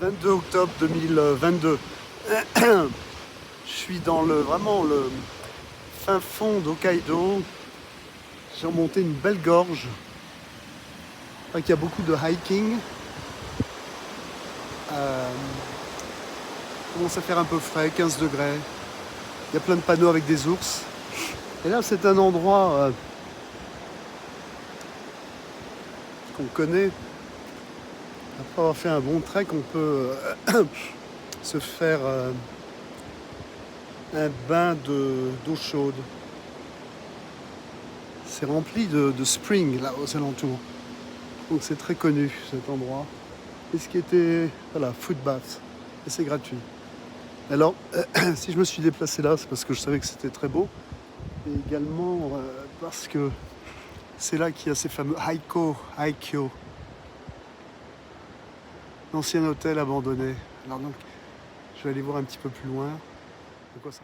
22 octobre 2022. Je suis dans vraiment le fin fond d'Hokkaido. J'ai remonté une belle gorge. Il y a beaucoup de hiking. Il commence à faire un peu frais, 15 degrés. Il y a plein de panneaux avec des ours. Et là, c'est un endroit qu'on connaît. Après avoir fait un bon trek, on peut se faire un bain d'eau chaude. C'est rempli de spring là aux alentours. Donc c'est très connu cet endroit. Et ce qui était, voilà, foot bath. Et c'est gratuit. Alors, si je me suis déplacé là, c'est parce que je savais que c'était très beau. Et également parce que c'est là qu'il y a ces fameux Haikyo. L'ancien hôtel abandonné. Alors donc, je vais aller voir un petit peu plus loin. De quoi ça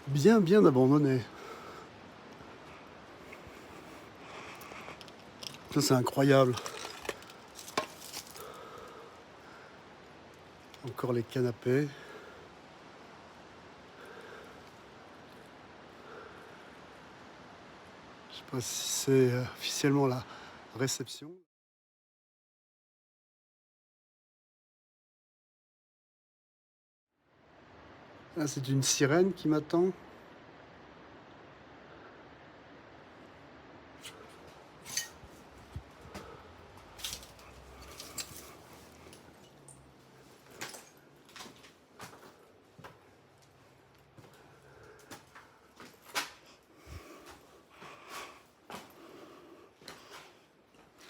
ressemble. Bien abandonné. Ça, c'est incroyable. Encore les canapés. Je sais pas si c'est officiellement la réception. Là, c'est une sirène qui m'attend.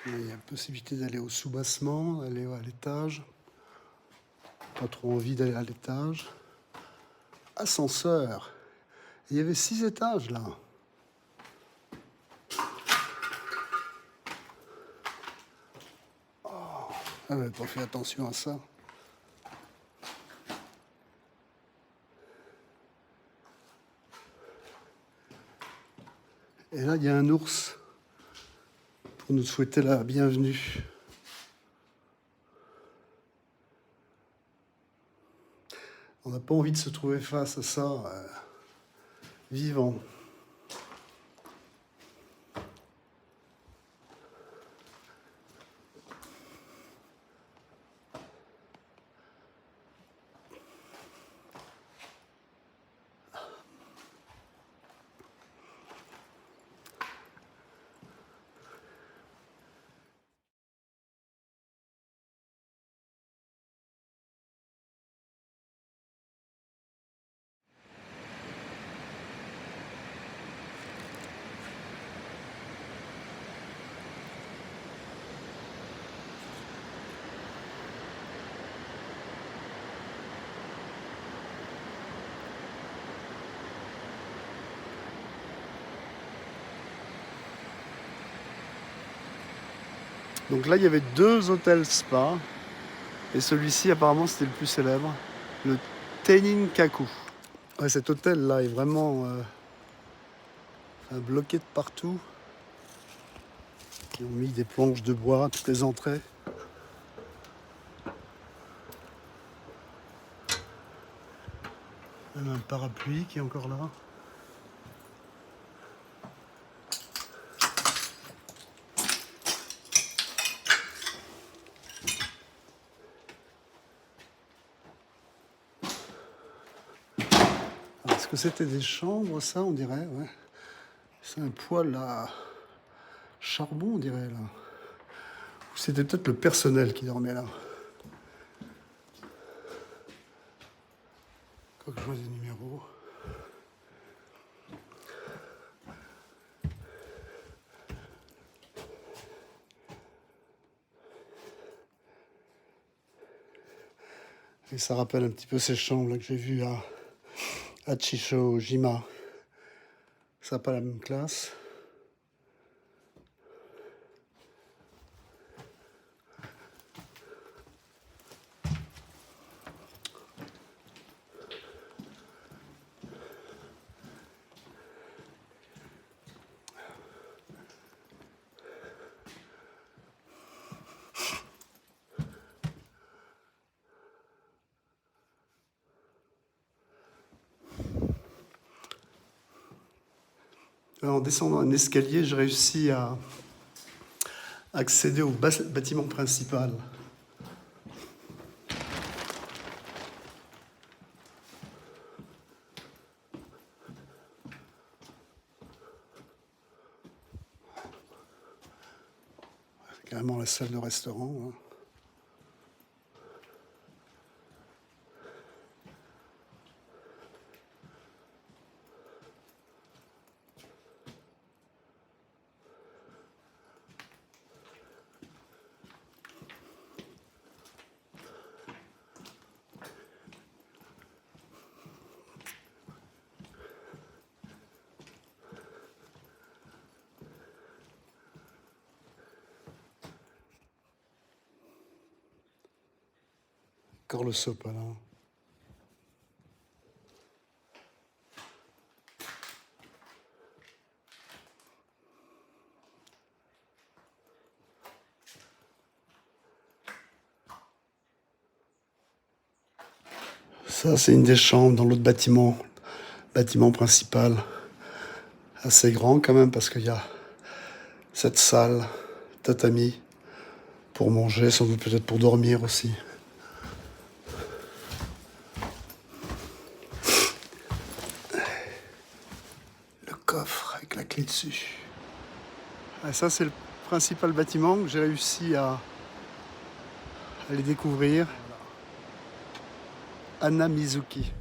Il y a possibilité d'aller au sous-bassement, d'aller à l'étage. Pas trop envie d'aller à l'étage. Ascenseur. Il y avait 6 étages là. Ah, j'avais pas fait attention à ça. Et là, il y a un ours pour nous souhaiter la bienvenue. On n'a pas envie de se trouver face à ça vivant. Donc là, il y avait 2 hôtels spa. Et celui-ci, apparemment, c'était le plus célèbre. Le Teninkaku. Ouais, cet hôtel-là est vraiment bloqué de partout. Ils ont mis des planches de bois à toutes les entrées. Même un parapluie qui est encore là. Est-ce que c'était des chambres, ça, on dirait, ouais. C'est un poêle à charbon, on dirait, là. Ou c'était peut-être le personnel qui dormait là. Quoi que je vois des numéros. Et ça rappelle un petit peu ces chambres là, que j'ai vues à Chicho-jima. Ça n'a pas la même classe. Là, en descendant un escalier, j'ai réussi à accéder au bâtiment principal. C'est carrément la salle de restaurant, hein. Encore le sopalin. Ça, c'est une des chambres dans l'autre bâtiment principal. Assez grand quand même, parce qu'il y a cette salle, tatami, pour manger, sans doute peut-être pour dormir aussi. Le coffre avec la clé dessus. Et ça, c'est le principal bâtiment que j'ai réussi à aller découvrir. Hana Mizuki.